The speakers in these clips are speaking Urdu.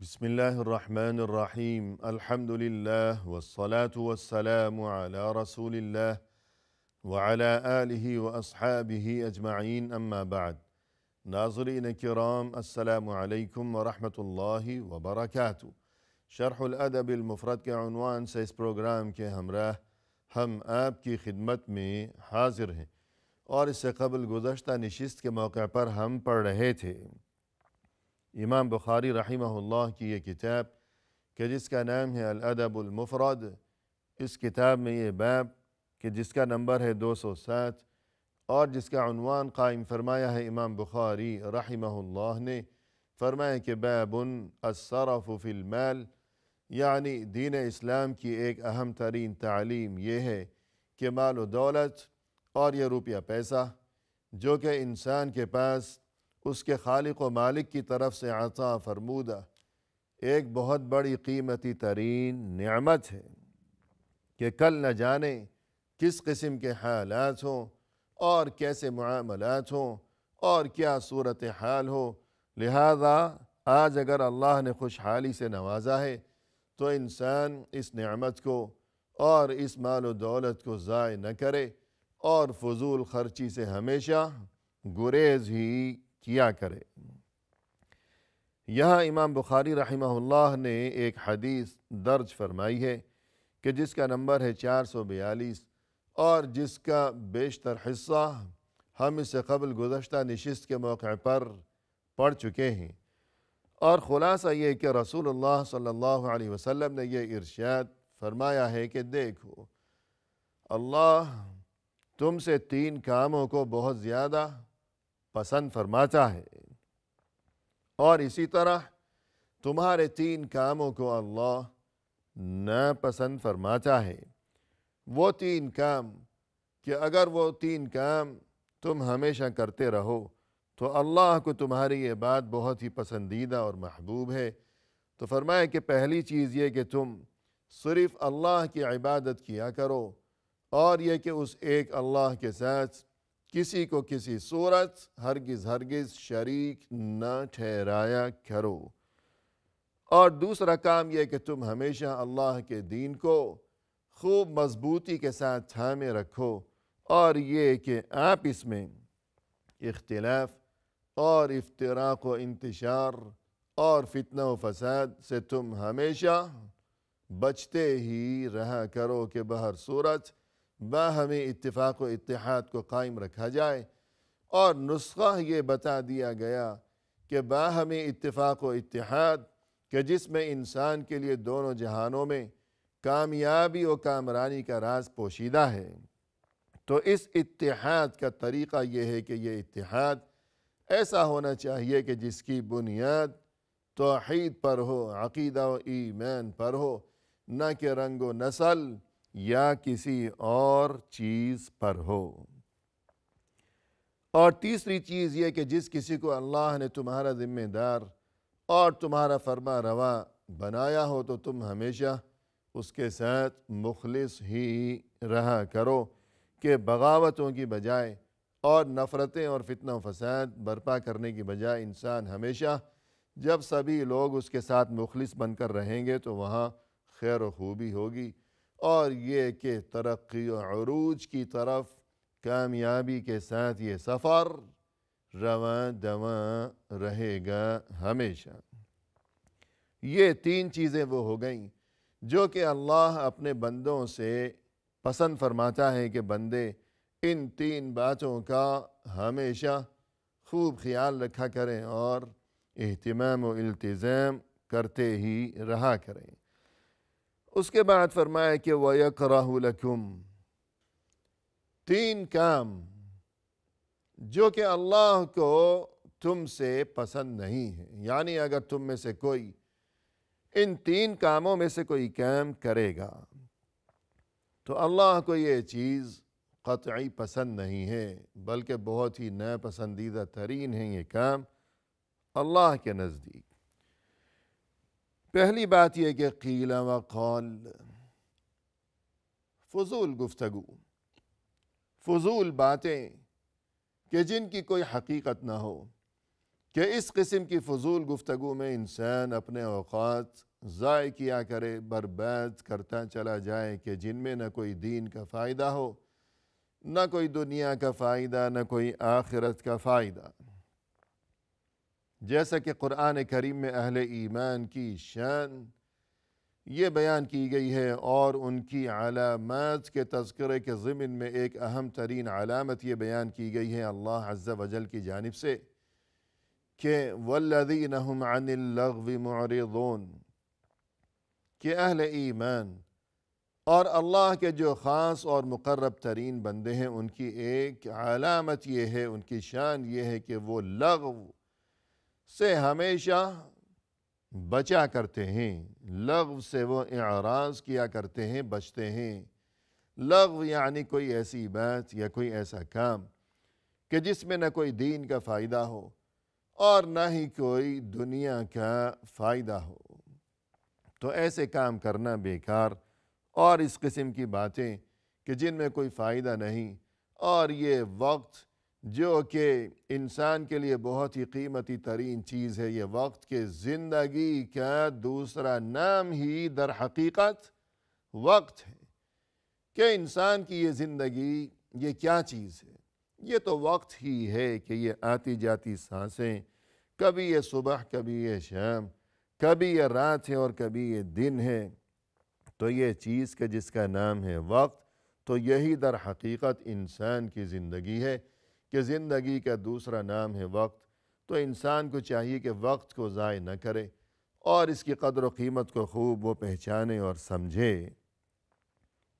بسم الله الرحمن الرحيم الحمد لله والصلاة والسلام على رسول الله وعلى آله وأصحابه أجمعين أما بعد ناظرین کرام السلام علیکم ورحمۃ اللہ وبرکاتہ۔ شرح الادب المفرد کے عنوان سے اس پروگرام کے ہمراہ ہم آپ کی خدمت میں حاضر ہیں، اور اس سے قبل گزشتہ نشست کے موقع پر ہم پڑھ رہے تھے امام بخاری رحمہ اللہ کی یہ کتاب کہ جس کا نام ہے الادب المفرد۔ اس کتاب میں یہ باب کہ جس کا نمبر ہے 207 اور جس کا عنوان قائم فرمایا ہے امام بخاری رحمہ اللہ نے، فرمایا کہ باب الصرف فی المال، یعنی دین اسلام کی ایک اہم ترین تعلیم یہ ہے کہ مال و دولت اور یہ روپیہ پیسہ جو کہ انسان کے پاس اس کے خالق و مالک کی طرف سے عطا فرمودہ ایک بہت بڑی قیمتی ترین نعمت ہے کہ کل نہ جانے کس قسم کے حالات ہوں اور کیسے معاملات ہوں اور کیا صورتحال ہو، لہذا آج اگر اللہ نے خوشحالی سے نوازا ہے تو انسان اس نعمت کو اور اس مال و دولت کو ضائع نہ کرے اور فضول خرچی سے ہمیشہ گریز ہی کیا کرے۔ یہاں امام بخاری رحمہ اللہ نے ایک حدیث درج فرمائی ہے کہ جس کا نمبر ہے 442 اور جس کا بیشتر حصہ ہم اس سے قبل گزشتہ نشست کے موقع پر پڑھ چکے ہیں، اور خلاصہ یہ کہ رسول اللہ صلی اللہ علیہ وسلم نے یہ ارشاد فرمایا ہے کہ دیکھو، اللہ تم سے 3 کاموں کو بہت زیادہ پسند فرماتا ہے، اور اسی طرح تمہارے 3 کاموں کو اللہ ناپسند فرماتا ہے۔ وہ 3 کام کہ اگر وہ 3 کام تم ہمیشہ کرتے رہو تو اللہ کو تمہاری یہ بات بہت ہی پسندیدہ اور محبوب ہے۔ تو فرمایا کہ پہلی چیز یہ کہ تم صرف اللہ کی عبادت کیا کرو، اور یہ کہ اس ایک اللہ کے ساتھ کسی کو کسی صورت ہرگز شریک نہ ٹھہرایا کرو، اور دوسرا کام یہ کہ تم ہمیشہ اللہ کے دین کو خوب مضبوطی کے ساتھ تھامے رکھو، اور یہ کہ آپ اس میں اختلاف اور افتراق و انتشار اور فتنہ و فساد سے تم ہمیشہ بچتے ہی رہا کرو کہ بہر صورت باہمی اتفاق و اتحاد کو قائم رکھا جائے۔ اور نسخہ یہ بتا دیا گیا کہ باہمی اتفاق و اتحاد کہ جس میں انسان کے لیے دونوں جہانوں میں کامیابی و کامرانی کا راز پوشیدہ ہے۔ تو اس اتحاد کا طریقہ یہ ہے کہ یہ اتحاد ایسا ہونا چاہیے کہ جس کی بنیاد توحید پر ہو، عقیدہ و ایمان پر ہو، نہ کہ رنگ و نسل یا کسی اور چیز پر ہو۔ اور تیسری چیز یہ کہ جس کسی کو اللہ نے تمہارا ذمہ دار اور تمہارا فرما روا بنایا ہو تو تم ہمیشہ اس کے ساتھ مخلص ہی رہا کرو کہ بغاوتوں کی بجائے اور نفرتیں اور فتنہ و فساد برپا کرنے کی بجائے انسان ہمیشہ جب سبھی لوگ اس کے ساتھ مخلص بن کر رہیں گے تو وہاں خیر و خوبی ہوگی، اور یہ کہ ترقی و عروج کی طرف کامیابی کے ساتھ یہ سفر رواں دواں رہے گا ہمیشہ۔ یہ 3 چیزیں وہ ہو گئیں جو کہ اللہ اپنے بندوں سے پسند فرماتا ہے کہ بندے ان 3 باتوں کا ہمیشہ خوب خیال رکھا کریں اور اہتمام و التزام کرتے ہی رہا کریں۔ اس کے بعد فرمایا کہ وَيَكْرَهُ لَكُمْ، 3 کام جو کہ اللہ کو تم سے پسند نہیں ہے، یعنی اگر تم میں سے کوئی ان 3 کاموں میں سے کوئی کام کرے گا تو اللہ کو یہ چیز قطعی پسند نہیں ہے، بلکہ بہت ہی ناپسندیدہ ترین ہے یہ کام اللہ کے نزدیک۔ پہلی بات یہ کہ قیل وقال، فضول گفتگو، فضول باتیں کہ جن کی کوئی حقیقت نہ ہو، کہ اس قسم کی فضول گفتگو میں انسان اپنے اوقات ضائع کیا کرے، برباد کرتا چلا جائے کہ جن میں نہ کوئی دین کا فائدہ ہو، نہ کوئی دنیا کا فائدہ، نہ کوئی آخرت کا فائدہ۔ جیسا کہ قرآن کریم میں اہل ایمان کی شان یہ بیان کی گئی ہے، اور ان کی علامات کے تذکرے کے ضمن میں ایک اہم ترین علامت یہ بیان کی گئی ہے اللہ عز و جل کی جانب سے کہ وَالَّذِينَ هُمْ عَنِ اللَّغْوِ مُعْرِضُونَ، کہ اہل ایمان اور اللہ کے جو خاص اور مقرب ترین بندے ہیں ان کی ایک علامت یہ ہے، ان کی شان یہ ہے کہ وہ لغو سے ہمیشہ بچا کرتے ہیں، لغو سے وہ اعراض کیا کرتے ہیں، بچتے ہیں۔ لغو یعنی کوئی ایسی بات یا کوئی ایسا کام کہ جس میں نہ کوئی دین کا فائدہ ہو اور نہ ہی کوئی دنیا کا فائدہ ہو، تو ایسے کام کرنا بیکار، اور اس قسم کی باتیں کہ جن میں کوئی فائدہ نہیں، اور یہ وقت جو کہ انسان کے لیے بہت ہی قیمتی ترین چیز ہے، یہ وقت کے زندگی کا دوسرا نام ہی در حقیقت وقت ہے، کہ انسان کی یہ زندگی یہ کیا چیز ہے؟ یہ تو وقت ہی ہے کہ یہ آتی جاتی سانسیں، کبھی یہ صبح، کبھی یہ شام، کبھی یہ رات ہے اور کبھی یہ دن ہے، تو یہ چیز کہ جس کا نام ہے وقت، تو یہی در حقیقت انسان کی زندگی ہے کہ زندگی کا دوسرا نام ہے وقت۔ تو انسان کو چاہیے کہ وقت کو ضائع نہ کرے اور اس کی قدر و قیمت کو خوب وہ پہچانے اور سمجھے۔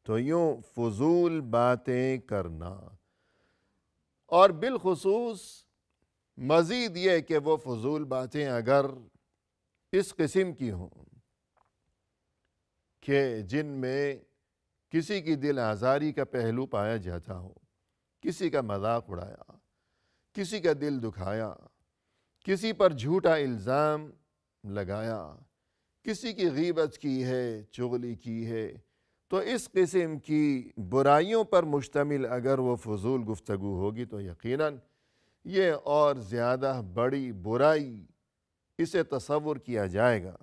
تو یوں فضول باتیں کرنا، اور بالخصوص مزید یہ کہ وہ فضول باتیں اگر اس قسم کی ہوں کہ جن میں کسی کی دل آزاری کا پہلو پایا جاتا ہو، کسی کا مذاق اڑایا، کسی کا دل دکھایا، کسی پر جھوٹا الزام لگایا، کسی کی غیبت کی ہے، چغلی کی ہے، تو اس قسم کی برائیوں پر مشتمل اگر وہ فضول گفتگو ہوگی تو یقیناً یہ اور زیادہ بڑی برائی اسے تصور کیا جائے گا۔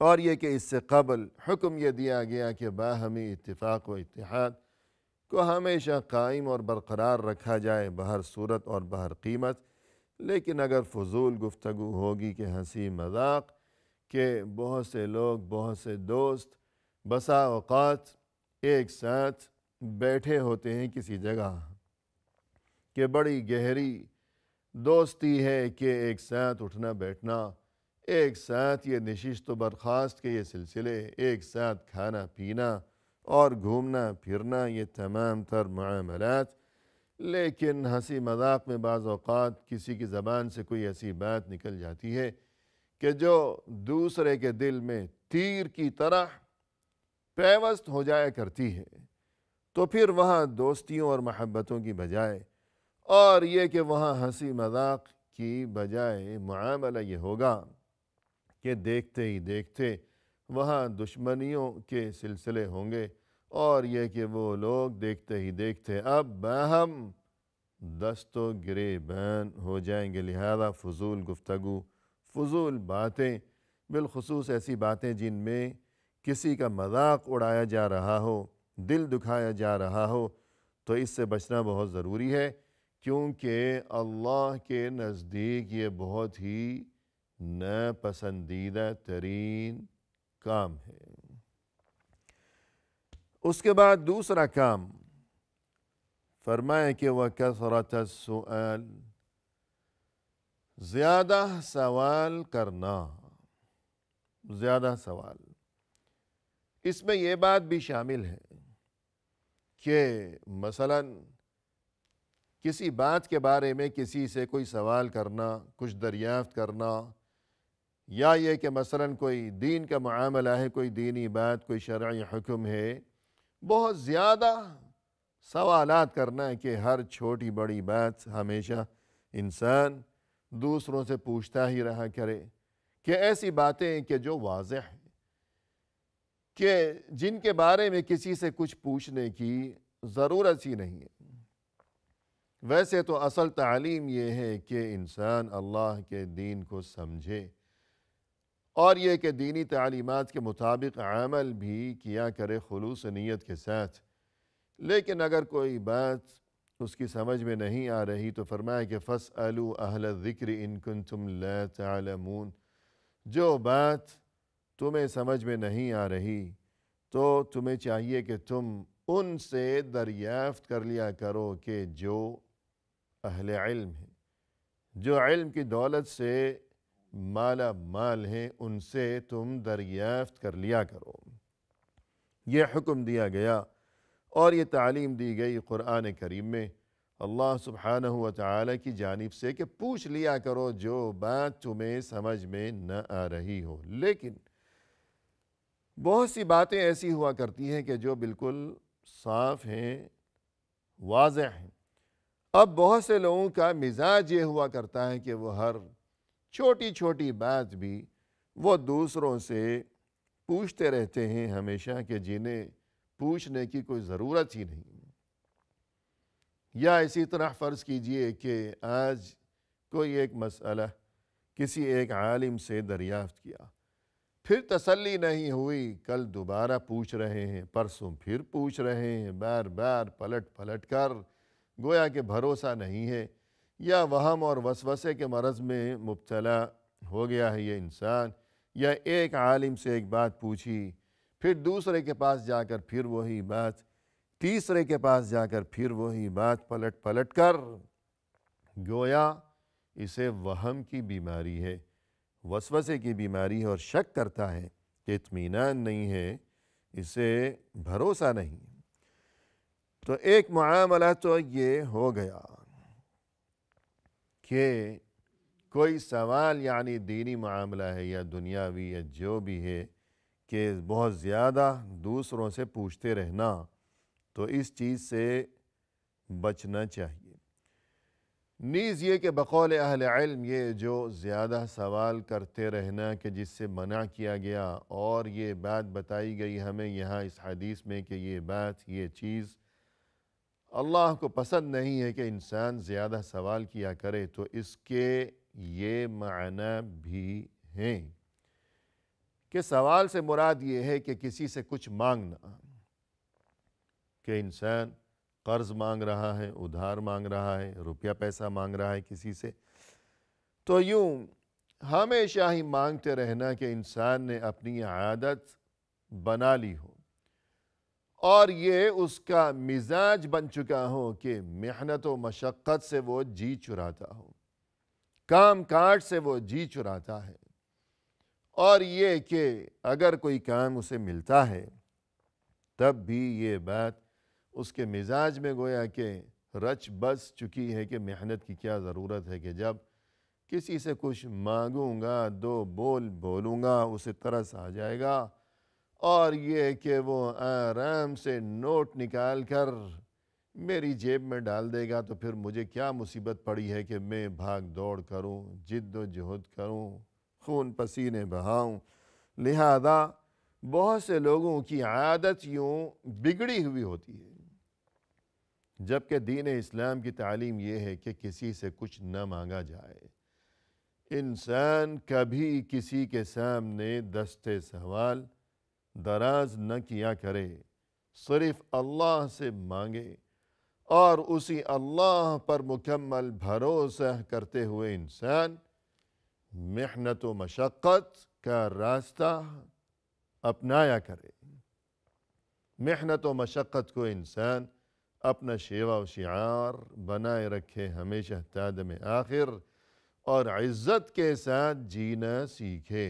اور یہ کہ اس سے قبل حکم یہ دیا گیا کہ باہمی اتفاق و اتحاد کو ہمیشہ قائم اور برقرار رکھا جائے بہر صورت اور بہر قیمت، لیکن اگر فضول گفتگو ہوگی کہ ہنسی مذاق کہ بہت سے لوگ، بہت سے دوست بسا اوقات ایک ساتھ بیٹھے ہوتے ہیں کسی جگہ کہ بڑی گہری دوستی ہے کہ ایک ساتھ اٹھنا بیٹھنا، ایک ساتھ یہ نشست و برخاست کے یہ سلسلے، ایک ساتھ کھانا پینا اور گھومنا پھرنا، یہ تمام تر معاملات، لیکن ہنسی مذاق میں بعض اوقات کسی کی زبان سے کوئی ایسی بات نکل جاتی ہے کہ جو دوسرے کے دل میں تیر کی طرح پیوست ہو جایا کرتی ہے، تو پھر وہاں دوستیوں اور محبتوں کی بجائے، اور یہ کہ وہاں ہنسی مذاق کی بجائے معاملہ یہ ہوگا کہ دیکھتے ہی دیکھتے وہاں دشمنیوں کے سلسلے ہوں گے، اور یہ کہ وہ لوگ دیکھتے ہی دیکھتے اب باہم دست و گریبان ہو جائیں گے۔ لہذا فضول گفتگو، فضول باتیں، بالخصوص ایسی باتیں جن میں کسی کا مذاق اڑایا جا رہا ہو، دل دکھایا جا رہا ہو، تو اس سے بچنا بہت ضروری ہے، کیونکہ اللہ کے نزدیک یہ بہت ہی ناپسندیدہ ترین کام ہے۔ اس کے بعد دوسرا کام فرمائے کہ وَكَثْرَةَ السُّؤَالِ، زیادہ سوال کرنا، زیادہ سوال۔ اس میں یہ بات بھی شامل ہے کہ مثلاً کسی بات کے بارے میں کسی سے کوئی سوال کرنا، کچھ دریافت کرنا، یا یہ کہ مثلاً کوئی دین کا معاملہ ہے، کوئی دینی بات، کوئی شرعی حکم ہے، بہت زیادہ سوالات کرنا ہے کہ ہر چھوٹی بڑی بات ہمیشہ انسان دوسروں سے پوچھتا ہی رہا کرے، کہ ایسی باتیں کہ جو واضح ہیں، کہ جن کے بارے میں کسی سے کچھ پوچھنے کی ضرورت ہی نہیں ہے، ویسے تو اصل تعلیم یہ ہے کہ انسان اللہ کے دین کو سمجھے اور یہ کہ دینی تعلیمات کے مطابق عمل بھی کیا کرے خلوص نیت کے ساتھ۔ لیکن اگر کوئی بات اس کی سمجھ میں نہیں آ رہی تو فرمایا کہ فَاسْأَلُوا أَهْلَ الذِّكْرِ إِن كُنتُمْ لَا تَعْلَمُونَ، جو بات تمہیں سمجھ میں نہیں آ رہی تو تمہیں چاہیے کہ تم ان سے دریافت کر لیا کرو کہ جو اہل علم ہیں، جو علم کی دولت سے مالا مال ہیں، ان سے تم دریافت کر لیا کرو۔ یہ حکم دیا گیا اور یہ تعلیم دی گئی قرآن کریم میں اللہ سبحانہ و تعالی کی جانب سے کہ پوچھ لیا کرو جو بات تمہیں سمجھ میں نہ آ رہی ہو۔ لیکن بہت سی باتیں ایسی ہوا کرتی ہیں کہ جو بالکل صاف ہیں، واضح ہیں۔ اب بہت سے لوگوں کا مزاج یہ ہوا کرتا ہے کہ وہ ہر چھوٹی چھوٹی بات بھی وہ دوسروں سے پوچھتے رہتے ہیں ہمیشہ، کہ جنہیں پوچھنے کی کوئی ضرورت ہی نہیں۔ یا اسی طرح فرض کیجئے کہ آج کوئی ایک مسئلہ کسی ایک عالم سے دریافت کیا، پھر تسلی نہیں ہوئی، کل دوبارہ پوچھ رہے ہیں، پرسوں پھر پوچھ رہے ہیں، بار بار پلٹ پلٹ کر، گویا کہ بھروسہ نہیں ہے، یا وہم اور وسوسے کے مرض میں مبتلا ہو گیا ہے یہ انسان۔ یا ایک عالم سے ایک بات پوچھی، پھر دوسرے کے پاس جا کر پھر وہی بات، تیسرے کے پاس جا کر پھر وہی بات پلٹ پلٹ کر، گویا اسے وہم کی بیماری ہے، وسوسے کی بیماری ہے، اور شک کرتا ہے کہ اطمینان نہیں ہے، اسے بھروسہ نہیں۔ تو ایک معاملہ تو یہ ہو گیا کہ کوئی سوال یعنی دینی معاملہ ہے یا دنیاوی یا جو بھی ہے کہ بہت زیادہ دوسروں سے پوچھتے رہنا، تو اس چیز سے بچنا چاہیے۔ نیز یہ کہ بقول اہل علم یہ جو زیادہ سوال کرتے رہنا کہ جس سے منع کیا گیا، اور یہ بات بتائی گئی ہمیں یہاں اس حدیث میں کہ یہ بات، یہ چیز اللہ کو پسند نہیں ہے کہ انسان زیادہ سوال کیا کرے، تو اس کے یہ معنی بھی ہیں کہ سوال سے مراد یہ ہے کہ کسی سے کچھ مانگنا، کہ انسان قرض مانگ رہا ہے، ادھار مانگ رہا ہے، روپیہ پیسہ مانگ رہا ہے کسی سے، تو یوں ہمیشہ ہی مانگتے رہنا کہ انسان نے اپنی عادت بنا لی ہو اور یہ اس کا مزاج بن چکا ہو کہ محنت و مشقت سے وہ جی چراتا ہو، کام کاج سے وہ جی چراتا ہے، اور یہ کہ اگر کوئی کام اسے ملتا ہے تب بھی یہ بات اس کے مزاج میں گویا کہ رچ بس چکی ہے کہ محنت کی کیا ضرورت ہے، کہ جب کسی سے کچھ مانگوں گا، دو بول بولوں گا، اسے ترس آ جائے گا، اور یہ کہ وہ آرام سے نوٹ نکال کر میری جیب میں ڈال دے گا، تو پھر مجھے کیا مصیبت پڑی ہے کہ میں بھاگ دوڑ کروں، جد و جہد کروں، خون پسینے بہاؤں۔ لہذا بہت سے لوگوں کی عادت یوں بگڑی ہوئی ہوتی ہے، جبکہ دین اسلام کی تعلیم یہ ہے کہ کسی سے کچھ نہ مانگا جائے۔ انسان کبھی کسی کے سامنے دست سوال دراز نہ کیا کرے، صرف اللہ سے مانگے، اور اسی اللہ پر مکمل بھروسہ کرتے ہوئے انسان محنت و مشقت کا راستہ اپنایا کرے۔ محنت و مشقت کو انسان اپنا شیوہ و شعار بنائے رکھے ہمیشہ تا دم آخر، اور عزت کے ساتھ جینا سیکھے،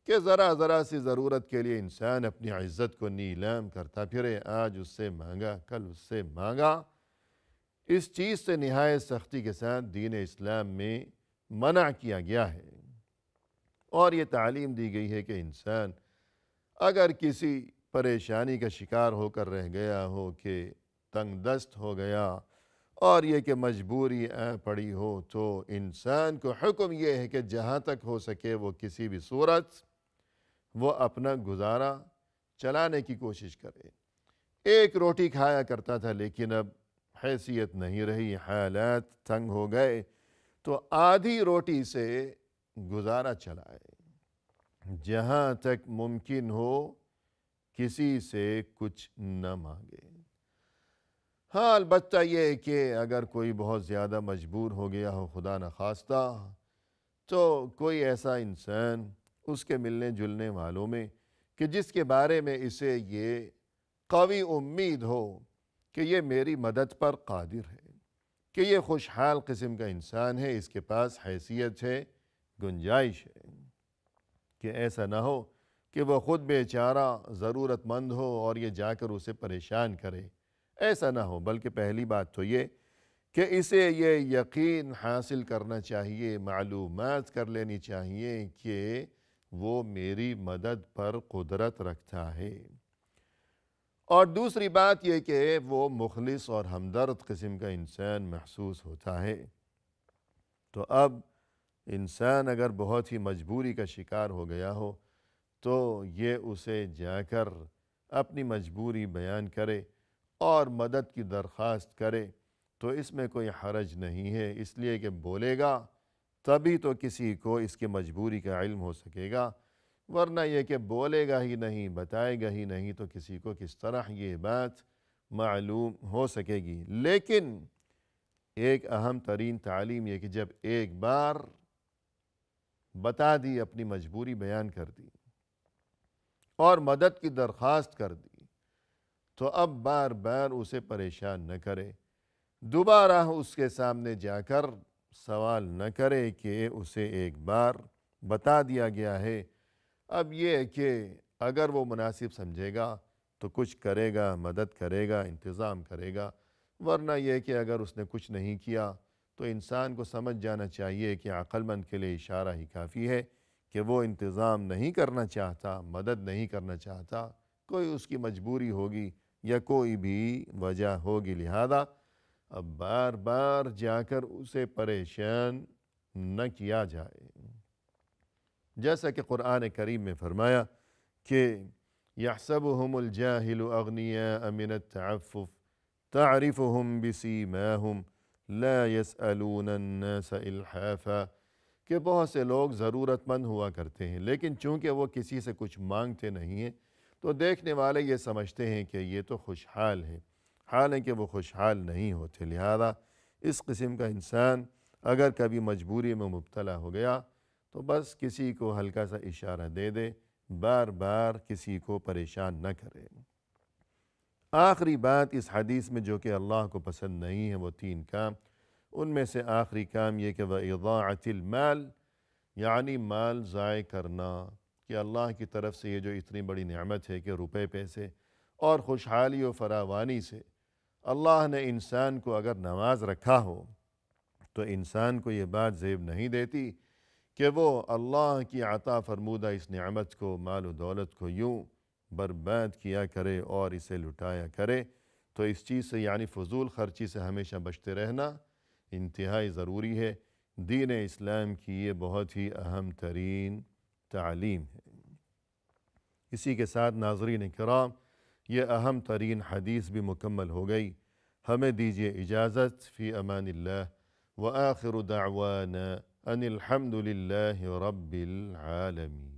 کہ ذرا ذرا سی ضرورت کے لیے انسان اپنی عزت کو نیلام کرتا پھرے، آج اس سے مانگا، کل اس سے مانگا۔ اس چیز سے نہایت سختی کے ساتھ دین اسلام میں منع کیا گیا ہے، اور یہ تعلیم دی گئی ہے کہ انسان اگر کسی پریشانی کا شکار ہو کر رہ گیا ہو، کہ تنگ دست ہو گیا اور یہ کہ مجبوری آ پڑی ہو، تو انسان کو حکم یہ ہے کہ جہاں تک ہو سکے وہ کسی بھی صورت وہ اپنا گزارا چلانے کی کوشش کرے۔ ایک روٹی کھایا کرتا تھا لیکن اب حیثیت نہیں رہی، حالات تنگ ہو گئے، تو آدھی روٹی سے گزارا چلائے، جہاں تک ممکن ہو کسی سے کچھ نہ مانگے۔ ہاں البتہ یہ کہ اگر کوئی بہت زیادہ مجبور ہو گیا ہو خدا نخواستہ، تو کوئی ایسا انسان اس کے ملنے جلنے والوں میں کہ جس کے بارے میں اسے یہ قوی امید ہو کہ یہ میری مدد پر قادر ہے، کہ یہ خوشحال قسم کا انسان ہے، اس کے پاس حیثیت ہے، گنجائش ہے، کہ ایسا نہ ہو کہ وہ خود بیچارہ ضرورت مند ہو اور یہ جا کر اسے پریشان کرے، ایسا نہ ہو۔ بلکہ پہلی بات تو یہ کہ اسے یہ یقین حاصل کرنا چاہیے، معلومات کر لینی چاہیے کہ وہ میری مدد پر قدرت رکھتا ہے۔ اور دوسری بات یہ کہ وہ مخلص اور ہمدرد قسم کا انسان محسوس ہوتا ہے۔ تو اب انسان اگر بہت ہی مجبوری کا شکار ہو گیا ہو تو یہ اسے جا کر اپنی مجبوری بیان کرے اور مدد کی درخواست کرے، تو اس میں کوئی حرج نہیں ہے، اس لیے کہ بولے گا تبھی تو کسی کو اس کی مجبوری کا علم ہو سکے گا، ورنہ یہ کہ بولے گا ہی نہیں، بتائے گا ہی نہیں، تو کسی کو کس طرح یہ بات معلوم ہو سکے گی۔ لیکن ایک اہم ترین تعلیم یہ کہ جب ایک بار بتا دی، اپنی مجبوری بیان کر دی اور مدد کی درخواست کر دی، تو اب بار بار اسے پریشان نہ کرے، دوبارہ اس کے سامنے جا کر سوال نہ کرے کہ اسے ایک بار بتا دیا گیا ہے۔ اب یہ کہ اگر وہ مناسب سمجھے گا تو کچھ کرے گا، مدد کرے گا، انتظام کرے گا، ورنہ یہ کہ اگر اس نے کچھ نہیں کیا تو انسان کو سمجھ جانا چاہیے کہ عقل مند کے لیے اشارہ ہی کافی ہے کہ وہ انتظام نہیں کرنا چاہتا، مدد نہیں کرنا چاہتا، کوئی اس کی مجبوری ہوگی یا کوئی بھی وجہ ہوگی، لہذا اب بار بار جا کر اسے پریشان نہ کیا جائے۔ جیسا کہ قرآن کریم میں فرمایا کہ يَحْسَبُهُمُ الْجَاهِلُ أَغْنِيَاءَ مِنَ التَّعَفُّفِ تَعْرِفُهُمْ بِسِيمَاهُمْ لَا يَسْأَلُونَ النَّاسَ إِلْحَافًا، کہ بہت سے لوگ ضرورت مند ہوا کرتے ہیں لیکن چونکہ وہ کسی سے کچھ مانگتے نہیں ہیں تو دیکھنے والے یہ سمجھتے ہیں کہ یہ تو خوشحال ہے، حالانکہ وہ خوشحال نہیں ہوتے۔ لہذا اس قسم کا انسان اگر کبھی مجبوری میں مبتلا ہو گیا تو بس کسی کو ہلکا سا اشارہ دے دے، بار بار کسی کو پریشان نہ کرے۔ آخری بات اس حدیث میں جو کہ اللہ کو پسند نہیں ہے وہ 3 کام، ان میں سے آخری کام یہ کہ وَإِضَاعَةِ الْمَالِ، یعنی مال ضائع کرنا، کہ اللہ کی طرف سے یہ جو اتنی بڑی نعمت ہے کہ روپے پیسے اور خوشحالی و فراوانی سے اللہ نے انسان کو اگر نواز رکھا ہو تو انسان کو یہ بات زیب نہیں دیتی کہ وہ اللہ کی عطا فرمودہ اس نعمت کو، مال و دولت کو یوں برباد کیا کرے اور اسے لٹایا کرے۔ تو اس چیز سے یعنی فضول خرچی سے ہمیشہ بچتے رہنا انتہائی ضروری ہے۔ دین اسلام کی یہ بہت ہی اہم ترین تعلیم ہے۔ اسی کے ساتھ ناظرین کرام یہ اہم ترین حدیث بھی مکمل ہو گئی۔ ہمیں دیجیے اجازت، فی امان اللہ، وآخر دعوانا ان الحمد للہ رب العالمین۔